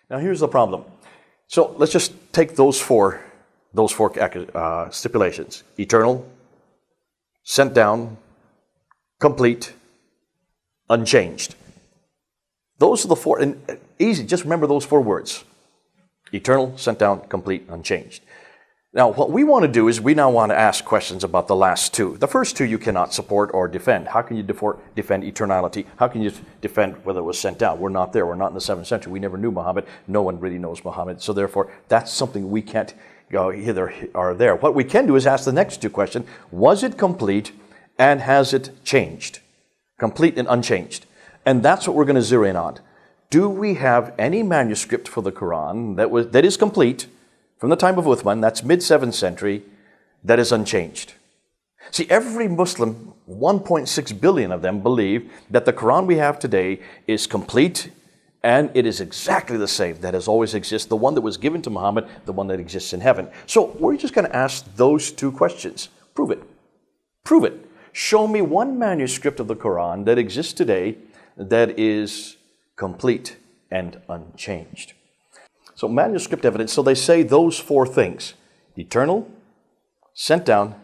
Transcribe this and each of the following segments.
Now here's the problem. So let's just take those four stipulations: eternal, sent down, complete, unchanged. Those are the four, and easy, just remember those four words: eternal, sent down, complete, unchanged. Now, what we want to do is we now want to ask questions about the last two. The first two you cannot support or defend. How can you defend eternality? How can you defend whether it was sent down? We're not there. We're not in the 7th century. We never knew Muhammad. No one really knows Muhammad. So therefore, that's something we can't go hither or there. What we can do is ask the next two questions. Was it complete and has it changed? Complete and unchanged. And that's what we're going to zero in on. Do we have any manuscript for the Qur'an that is complete from the time of Uthman, that's mid-7th century, that is unchanged? See, every Muslim, 1.6 billion of them, believe that the Quran we have today is complete and it is exactly the same that has always existed, the one that was given to Muhammad, the one that exists in heaven. So we're just going to ask those two questions. Prove it. Prove it. Show me one manuscript of the Quran that exists today that is complete and unchanged. So manuscript evidence, so they say those four things: eternal, sent down,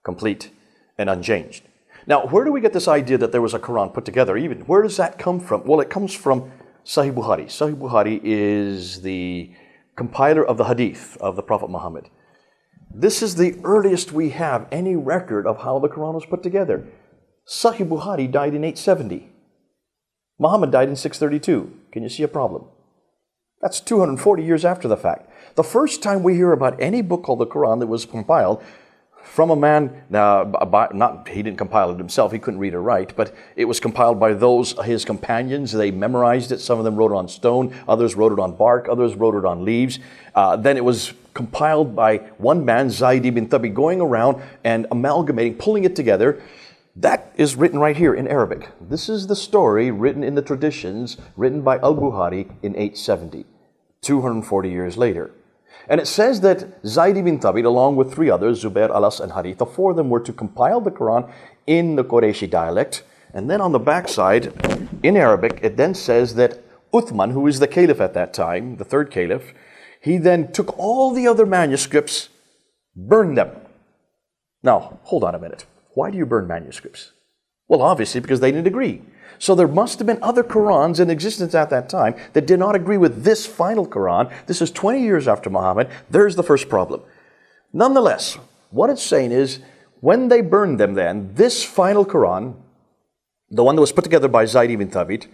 complete, and unchanged. Now, where do we get this idea that there was a Quran put together? Even where does that come from? Well, it comes from Sahih Bukhari. Sahih Bukhari is the compiler of the hadith of the Prophet Muhammad. This is the earliest we have any record of how the Quran was put together. Sahih Bukhari died in 870. Muhammad died in 632. Can you see a problem? That's 240 years after the fact. The first time we hear about any book called the Quran that was compiled from a man, he didn't compile it himself, he couldn't read or write, but it was compiled by his companions. They memorized it. Some of them wrote it on stone, others wrote it on bark, others wrote it on leaves. Then it was compiled by one man, Zayd ibn Thabit, going around and amalgamating, pulling it together. That is written right here in Arabic. This is the story written in the traditions, written by al-Bukhari in 870, 240 years later. And it says that Zayd ibn Thabit, along with three others, Zubair, Alas, and Harith, the four of them were to compile the Quran in the Qurayshi dialect. And then on the backside, in Arabic, it then says that Uthman, who is the caliph at that time, the third caliph, he then took all the other manuscripts, burned them. Now, hold on a minute. Why do you burn manuscripts? Well, obviously because they didn't agree. So there must have been other Qurans in existence at that time that did not agree with this final Quran. This is 20 years after Muhammad. There's the first problem. Nonetheless, what it's saying is, when they burned them then, this final Quran, the one that was put together by Zayd ibn Thabit,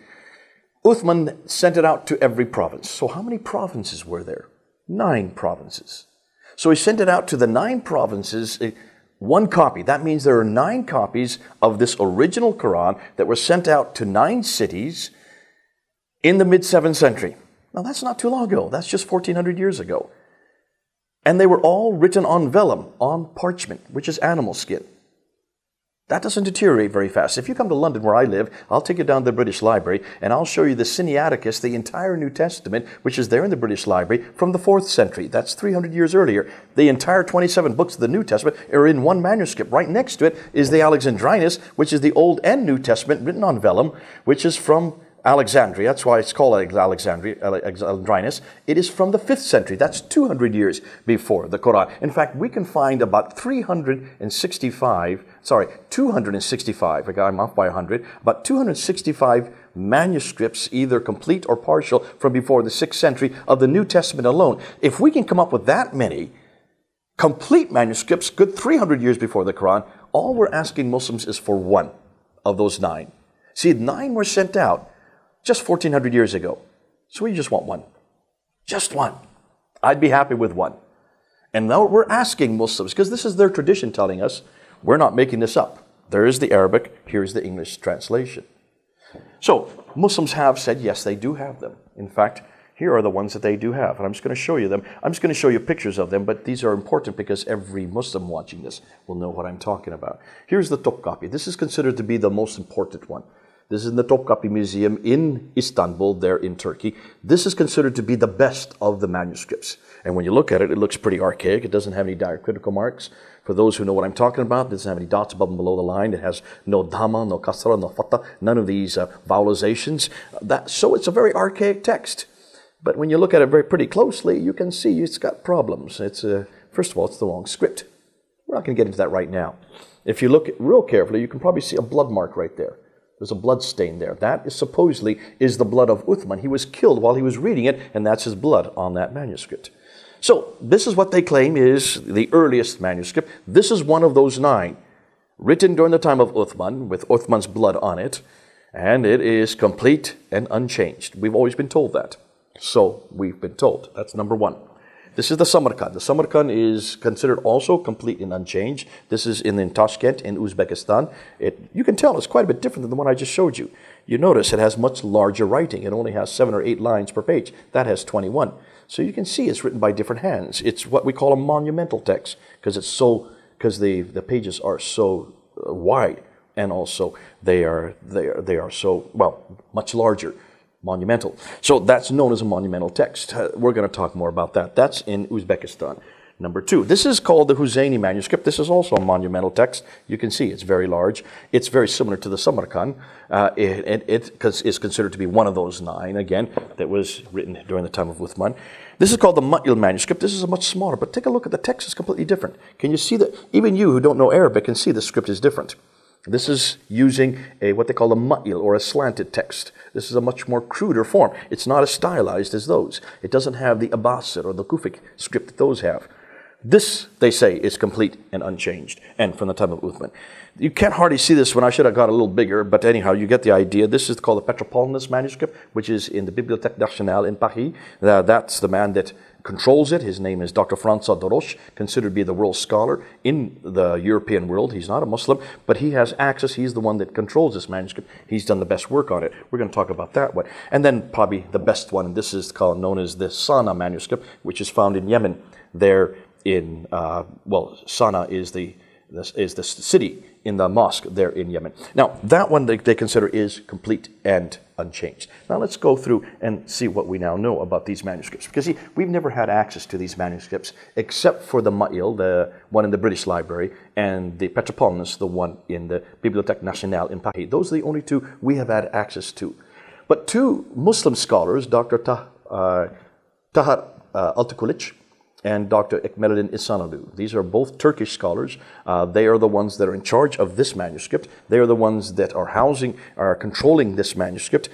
Uthman sent it out to every province. So how many provinces were there? 9 provinces. So he sent it out to the 9 provinces, one copy. That means there are 9 copies of this original Quran that were sent out to 9 cities in the mid-7th century. Now that's not too long ago. That's just 1400 years ago. And they were all written on vellum, on parchment, which is animal skin. That doesn't deteriorate very fast. If you come to London where I live, I'll take you down to the British Library and I'll show you the Sinaiticus, the entire New Testament, which is there in the British Library from the 4th century. That's 300 years earlier. The entire 27 books of the New Testament are in one manuscript. Right next to it is the Alexandrinus, which is the Old and New Testament written on vellum, which is from Alexandria. That's why it's called Alexandrinus. It is from the 5th century. That's 200 years before the Quran. In fact, we can find about 265, I'm off by 100, about 265 manuscripts, either complete or partial, from before the 6th century of the New Testament alone. If we can come up with that many complete manuscripts, good 300 years before the Quran, all we're asking Muslims is for one of those 9. See, 9 were sent out just 1400 years ago. So we just want one. Just one. I'd be happy with one. And now we're asking Muslims, because this is their tradition telling us, we're not making this up. There is the Arabic, here's the English translation. So Muslims have said, yes, they do have them. In fact, here are the ones that they do have. And I'm just going to show you them. I'm just going to show you pictures of them, but these are important because every Muslim watching this will know what I'm talking about. Here's the Topkapi. This is considered to be the most important one. This is in the Topkapi Museum in Istanbul, there in Turkey. This is considered to be the best of the manuscripts. And when you look at it, it looks pretty archaic. It doesn't have any diacritical marks. For those who know what I'm talking about, it doesn't have any dots above and below the line. It has no dhamma, no kasra, no fatha, none of these vowelizations. So it's a very archaic text. But when you look at it very pretty closely, you can see it's got problems. First of all, it's the wrong script. We're not going to get into that right now. If you look real carefully, you can probably see a blood mark right there. There's a blood stain there. That is supposedly is the blood of Uthman. He was killed while he was reading it, and that's his blood on that manuscript. So this is what they claim is the earliest manuscript. This is one of those 9, written during the time of Uthman, with Uthman's blood on it, and it is complete and unchanged. We've always been told that. So we've been told. That's number 1. This is the Samarkand. The Samarkand is considered also complete and unchanged. This is in Tashkent in Uzbekistan. You can tell it's quite a bit different than the one I just showed you. You notice it has much larger writing. It only has 7 or 8 lines per page. That has 21. So you can see it's written by different hands. It's what we call a monumental text because the pages are so wide, and also they are so, well, much larger. Monumental. So that's known as a monumental text. We're going to talk more about that. That's in Uzbekistan. Number 2. This is called the Huzayni manuscript. This is also a monumental text. You can see it's very large. It's very similar to the Samarkand. It is considered to be one of those 9, again, that was written during the time of Uthman. This is called the Ma'il manuscript. This is a much smaller, but take a look at the text. It's completely different. Can you see that? Even you who don't know Arabic can see the script is different. This is using what they call a ma'il, or a slanted text. This is a much more cruder form. It's not as stylized as those. It doesn't have the Abbasid or the Kufic script that those have. This, they say, is complete and unchanged, and from the time of Uthman. You can't hardly see this one. I should have got a little bigger, but anyhow, you get the idea. This is called the Petropolitan manuscript, which is in the Bibliothèque Nationale in Paris. That's the man that controls it. His name is Dr. François de Roche, considered to be the world scholar in the European world. He's not a Muslim, but he has access. He's the one that controls this manuscript. He's done the best work on it. We're going to talk about that one. And then probably the best one, and this is known as the Sana'a manuscript, which is found in Yemen. There in, Sana'a is the city in the mosque there in Yemen. Now, that one they consider is complete and unchanged. Now, let's go through and see what we now know about these manuscripts. Because, see, we've never had access to these manuscripts except for the Ma'il, the one in the British Library, and the Petropolitan, the one in the Bibliothèque Nationale in Paris. Those are the only 2 we have had access to. But 2 Muslim scholars, Dr. Tahar Altıkılıç and Dr. Ekmeluddin İhsanoğlu. These are both Turkish scholars. They are the ones that are in charge of this manuscript. They are the ones that are controlling this manuscript.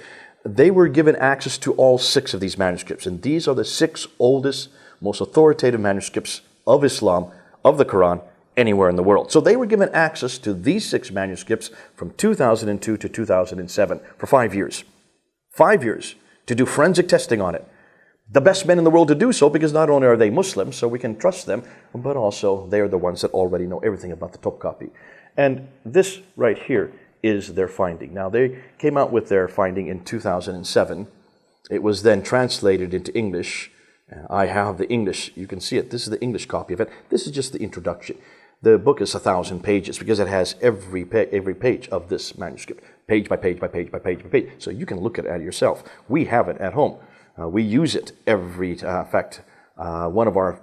They were given access to all 6 of these manuscripts, and these are the 6 oldest, most authoritative manuscripts of Islam, of the Qur'an, anywhere in the world. So they were given access to these 6 manuscripts from 2002 to 2007 for 5 years. 5 years to do forensic testing on it. The best men in the world to do so, because not only are they Muslims, so we can trust them, but also they are the ones that already know everything about the Topkapi. And this right here is their finding. Now, they came out with their finding in 2007. It was then translated into English. I have the English. You can see it. This is the English copy of it. This is just the introduction. The book is 1,000 pages because it has every page of this manuscript, page by page by page by page by page. So you can look at it yourself. We have it at home. We use it every, in fact, one of our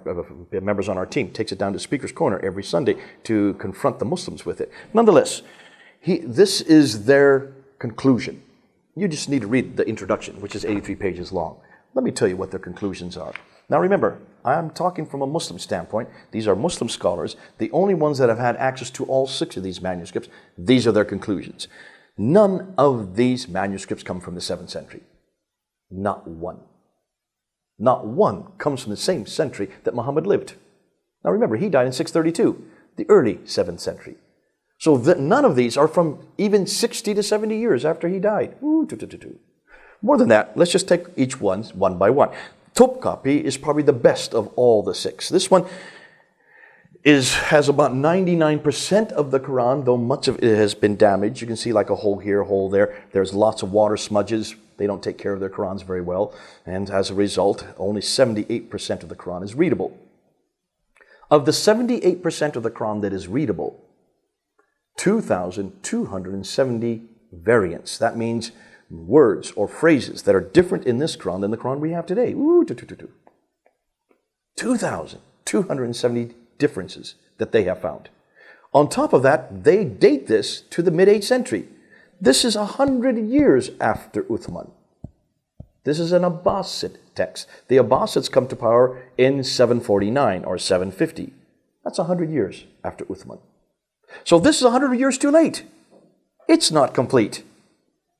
members on our team takes it down to Speaker's Corner every Sunday to confront the Muslims with it. Nonetheless, this is their conclusion. You just need to read the introduction, which is 83 pages long. Let me tell you what their conclusions are. Now remember, I'm talking from a Muslim standpoint. These are Muslim scholars, the only ones that have had access to all 6 of these manuscripts. These are their conclusions. None of these manuscripts come from the 7th century. Not one. Not one comes from the same century that Muhammad lived. Now remember, he died in 632, the early 7th century. So none of these are from even 60 to 70 years after he died. More than that, let's just take each one by one. Topkapi is probably the best of all the 6. This one has about 99% of the Quran, though much of it has been damaged. You can see like a hole here, a hole there. There's lots of water smudges. They don't take care of their Qurans very well. And as a result, only 78% of the Quran is readable. Of the 78% of the Quran that is readable, 2,270 variants. That means words or phrases that are different in this Quran than the Quran we have today. 2,270 differences that they have found. On top of that, they date this to the mid-8th century. This is 100 years after Uthman. This is an Abbasid text. The Abbasids come to power in 749 or 750. That's 100 years after Uthman. So this is 100 years too late. It's not complete.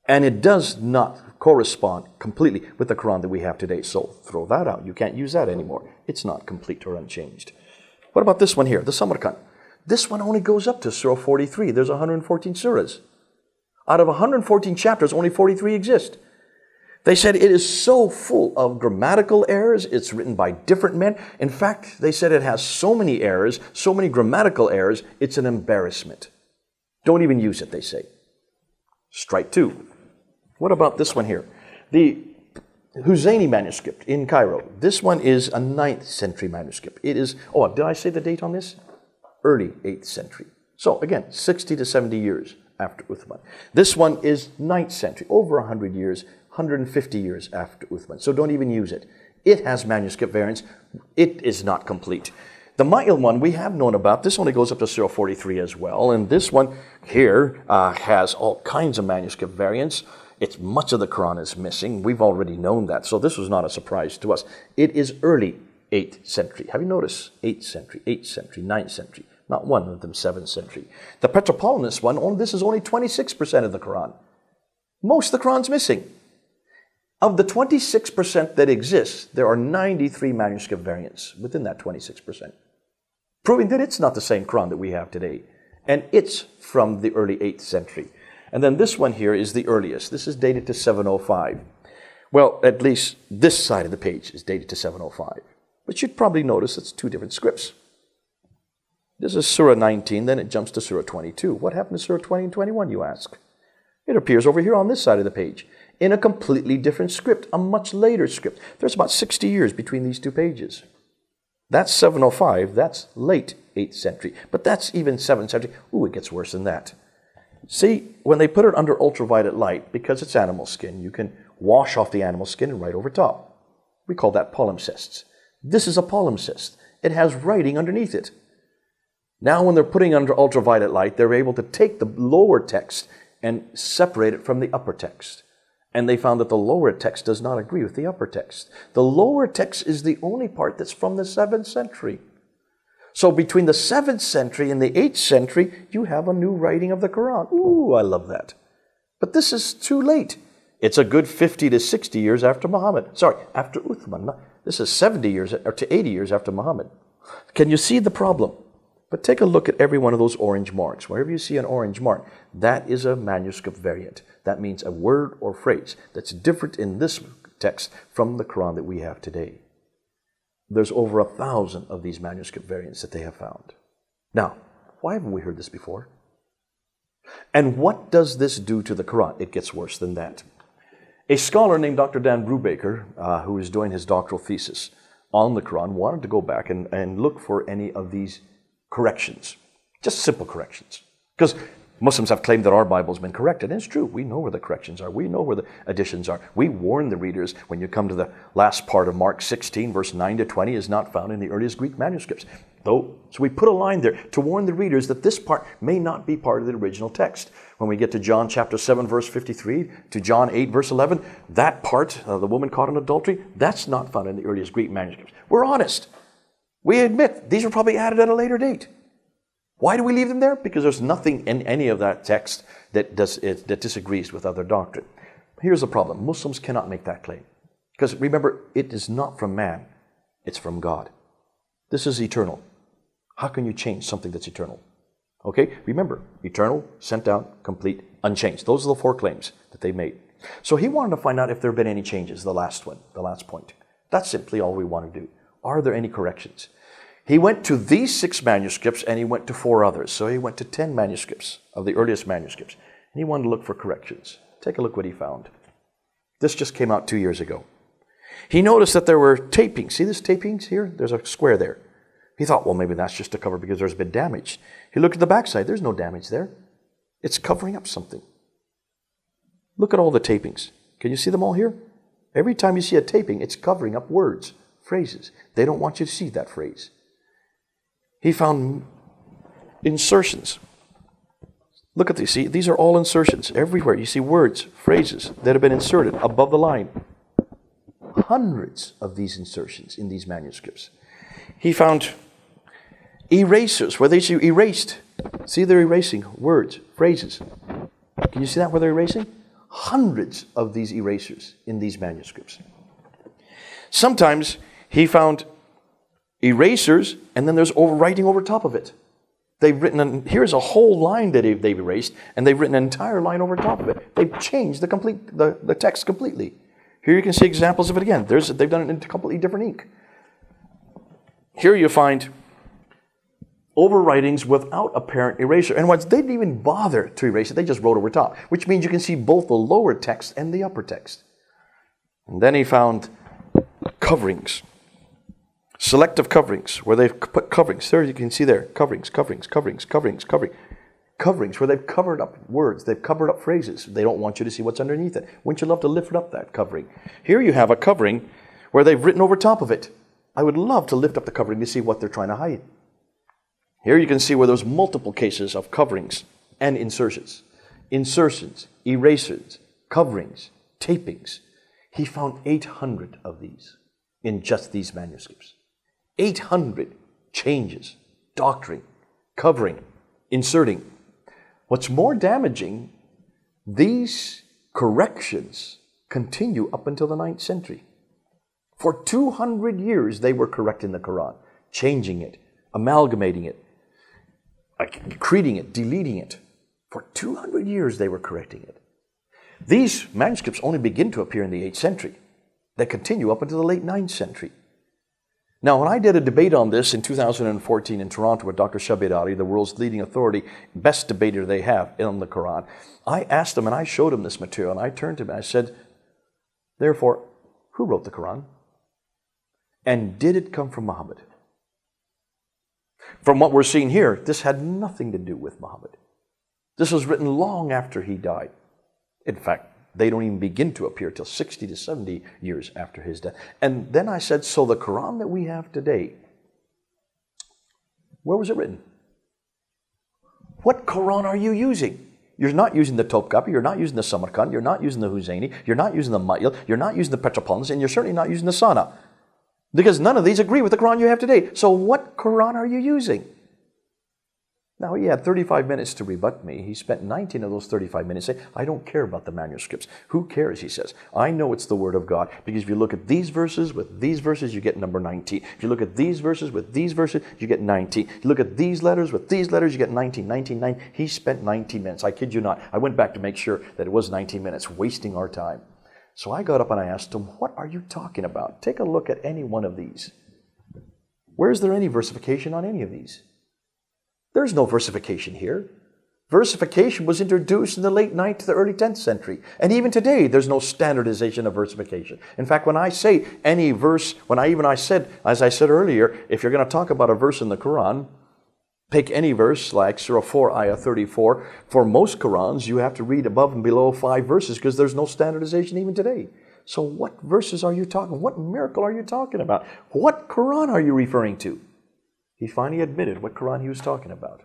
And it does not correspond completely with the Quran that we have today. So throw that out. You can't use that anymore. It's not complete or unchanged. What about this one here, the Samarkand? This one only goes up to Surah 43. There's 114 surahs. Out of 114 chapters, only 43 exist. They said it is so full of grammatical errors. It's written by different men. In fact, they said it has so many errors, so many grammatical errors, it's an embarrassment. Don't even use it, they say. Strike two. What about this one here? The Husseini manuscript in Cairo. This one is a 9th century manuscript. It is, did I say the date on this? Early 8th century. So again, 60 to 70 years after Uthman. This one is 9th century, over 100 years, 150 years after Uthman. So don't even use it. It has manuscript variants. It is not complete. The Ma'il one we have known about. This only goes up to Surah 43 as well. And this one here has all kinds of manuscript variants. Much of the Quran is missing. We've already known that. So this was not a surprise to us. It is early 8th century. Have you noticed? 8th century, 8th century, 9th century. Not one of them 7th century. The Petropolitan one, this is only 26% of the Quran. Most of the Quran's missing. Of the 26% that exists, there are 93 manuscript variants within that 26%. Proving that it's not the same Quran that we have today. And it's from the early 8th century. And then this one here is the earliest. This is dated to 705. Well, at least this side of the page is dated to 705. But you'd probably notice it's two different scripts. This is Surah 19, then it jumps to Surah 22. What happened to Surah 20 and 21, you ask? It appears over here on this side of the page in a completely different script, a much later script. There's about 60 years between these two pages. That's 705, that's late 8th century. But that's even 7th century. Ooh, it gets worse than that. See, when they put it under ultraviolet light, because it's animal skin, you can wash off the animal skin and write over top. We call that palimpsests. This is a palimpsest. It has writing underneath it. Now when they're putting under ultraviolet light, they're able to take the lower text and separate it from the upper text. And they found that the lower text does not agree with the upper text. The lower text is the only part that's from the 7th century. So between the 7th century and the 8th century, you have a new writing of the Quran. Ooh, I love that. But this is too late. It's a good 50 to 60 years after Muhammad. After Uthman. This is 70 years or to 80 years after Muhammad. Can you see the problem? But take a look at every one of those orange marks. Wherever you see an orange mark, that is a manuscript variant. That means a word or phrase that's different in this text from the Quran that we have today. There's over 1,000 of these manuscript variants that they have found. Now, why haven't we heard this before? And what does this do to the Quran? It gets worse than that. A scholar named Dr. Dan Brubaker, who is doing his doctoral thesis on the Quran, wanted to go back and look for any of these corrections, just simple corrections. Because Muslims have claimed that our Bible's been corrected, and it's true. We know where the corrections are. We know where the additions are. We warn the readers when you come to the last part of Mark 16, verse 9 to 20 is not found in the earliest Greek manuscripts. So we put a line there to warn the readers that this part may not be part of the original text. When we get to John chapter 7, verse 53, to John 8, verse 11, that part, the woman caught in adultery, that's not found in the earliest Greek manuscripts. We're honest. We admit these were probably added at a later date. Why do we leave them there? Because there's nothing in any of that text that disagrees with other doctrine. Here's the problem. Muslims cannot make that claim. Because remember, it is not from man. It's from God. This is eternal. How can you change something that's eternal? Okay, remember, eternal, sent out, complete, unchanged. Those are the 4 claims that they made. So he wanted to find out if there have been any changes, the last point. That's simply all we want to do. Are there any corrections? He went to these 6 manuscripts and he went to 4 others. So he went to 10 manuscripts of the earliest manuscripts. And he wanted to look for corrections. Take a look what he found. This just came out 2 years ago. He noticed that there were tapings. See this tapings here? There's a square there. He thought, well, maybe that's just a cover because there's been damage. He looked at the backside. There's no damage there. It's covering up something. Look at all the tapings. Can you see them all here? Every time you see a taping, it's covering up words, phrases. They don't want you to see that phrase. He found insertions. Look at these. See, these are all insertions. Everywhere you see words, phrases that have been inserted above the line. hundreds of these insertions in these manuscripts. He found erasers, where they erased. See, they're erasing words, phrases. Can you see that, where they're erasing? Hundreds of these erasers in these manuscripts. Sometimes he found erasers, and then there's writing over top of it. They've written, here's a whole line that they've erased, and they've written an entire line over top of it. They've changed the text completely. Here you can see examples of it again. They've done it in completely different ink. Here you find overwritings without apparent erasure. And once they didn't even bother to erase it, they just wrote over top, which means you can see both the lower text and the upper text. And then he found coverings. Selective coverings, where they've put coverings. There you can see there, coverings, where they've covered up words, they've covered up phrases. They don't want you to see what's underneath it. Wouldn't you love to lift up that covering? Here you have a covering where they've written over top of it. I would love to lift up the covering to see what they're trying to hide. Here you can see where there's multiple cases of coverings and insertions. Insertions, erasers, coverings, tapings. He found 800 of these in just these manuscripts. 800 changes, doctoring, covering, inserting. What's more damaging, these corrections continue up until the 9th century. For 200 years, they were correcting the Qur'an, changing it, amalgamating it, creating it, deleting it. For 200 years, they were correcting it. These manuscripts only begin to appear in the 8th century. They continue up until the late 9th century. Now, when I did a debate on this in 2014 in Toronto with Dr. Shabir Ali, the world's leading authority, best debater they have on the Quran, I asked him and I showed him this material, and I turned to him and I said, therefore, who wrote the Quran? And did it come from Muhammad? From what we're seeing here, this had nothing to do with Muhammad. This was written long after he died. In fact, they don't even begin to appear till 60 to 70 years after his death. And then I said, so the Quran that we have today, where was it written? What Quran are you using? You're not using the Topkapi, you're not using the Samarkand, you're not using the Husseini, you're not using the Ma'il, you're not using the Petropolitans, and you're certainly not using the Sana. Because none of these agree with the Quran you have today. So what Quran are you using? Now, he had 35 minutes to rebut me. He spent 19 of those 35 minutes saying, I don't care about the manuscripts. Who cares, he says. I know it's the Word of God, because if you look at these verses with these verses, you get number 19. If you look at these verses with these verses, you get 19. If you look at these letters with these letters, you get 19, 19, 9. He spent 19 minutes. I kid you not. I went back to make sure that it was 19 minutes, wasting our time. So I got up and I asked him, what are you talking about? Take a look at any one of these. Where's there any versification on any of these? There's no versification here. Versification was introduced in the late 9th to the early 10th century. And even today, there's no standardization of versification. In fact, when I say any verse, I said, as I said earlier, if you're going to talk about a verse in the Quran, pick any verse like Surah 4, Ayah 34. For most Qurans, you have to read above and below 5 verses because there's no standardization even today. So what verses are you talking? What miracle are you talking about? What Quran are you referring to? He finally admitted what Quran he was talking about.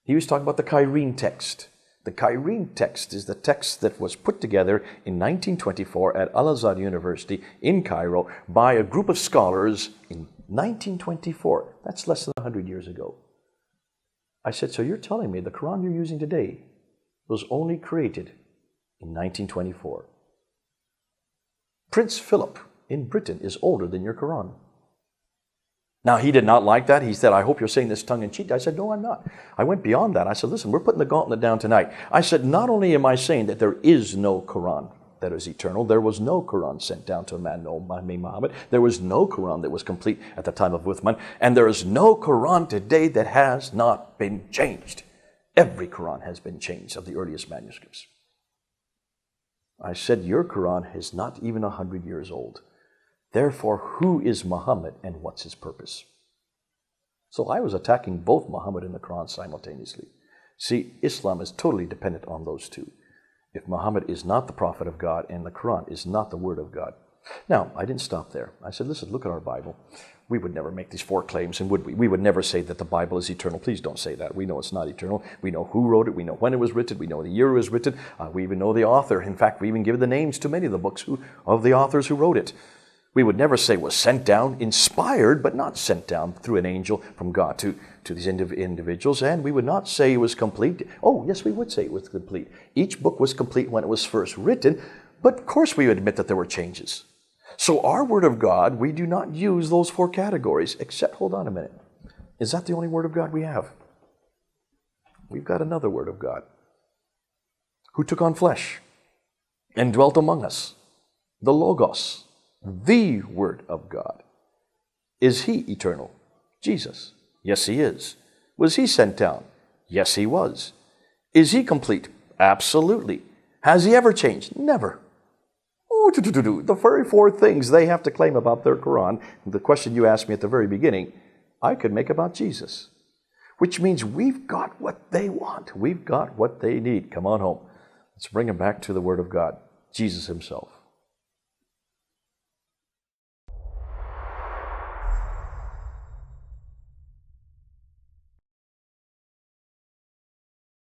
He was talking about the Cairene text. The Cairene text is the text that was put together in 1924 at Al-Azhar University in Cairo by a group of scholars in 1924. That's less than 100 years ago. I said, so you're telling me the Quran you're using today was only created in 1924. Prince Philip in Britain is older than your Quran. Now, he did not like that. He said, I hope you're saying this tongue-in-cheek. I said, no, I'm not. I went beyond that. I said, listen, we're putting the gauntlet down tonight. I said, not only am I saying that there is no Quran that is eternal, there was no Quran sent down to a man named Muhammad. There was no Quran that was complete at the time of Uthman. And there is no Quran today that has not been changed. Every Quran has been changed of the earliest manuscripts. I said, your Quran is not even 100 years old. Therefore, who is Muhammad and what's his purpose? So I was attacking both Muhammad and the Quran simultaneously. See, Islam is totally dependent on those two. If Muhammad is not the prophet of God and the Quran is not the word of God. Now, I didn't stop there. I said, listen, look at our Bible. We would never make these four claims, and would we? We would never say that the Bible is eternal. Please don't say that. We know it's not eternal. We know who wrote it. We know when it was written. We know the year it was written. We even know the author. In fact, we even give the names to many of the books of the authors who wrote it. We would never say it was sent down, inspired, but not sent down through an angel from God to these individuals. And we would not say it was complete. Oh, yes, we would say it was complete. Each book was complete when it was first written, but of course we would admit that there were changes. So our Word of God, we do not use those four categories, except, hold on a minute, is that the only Word of God we have? We've got another Word of God who took on flesh and dwelt among us, the Logos, the Word of God. Is He eternal? Jesus. Yes, He is. Was He sent down? Yes, He was. Is He complete? Absolutely. Has He ever changed? Never. The very four things they have to claim about their Qur'an, the question you asked me at the very beginning, I could make about Jesus. Which means we've got what they want. We've got what they need. Come on home. Let's bring them back to the Word of God, Jesus Himself.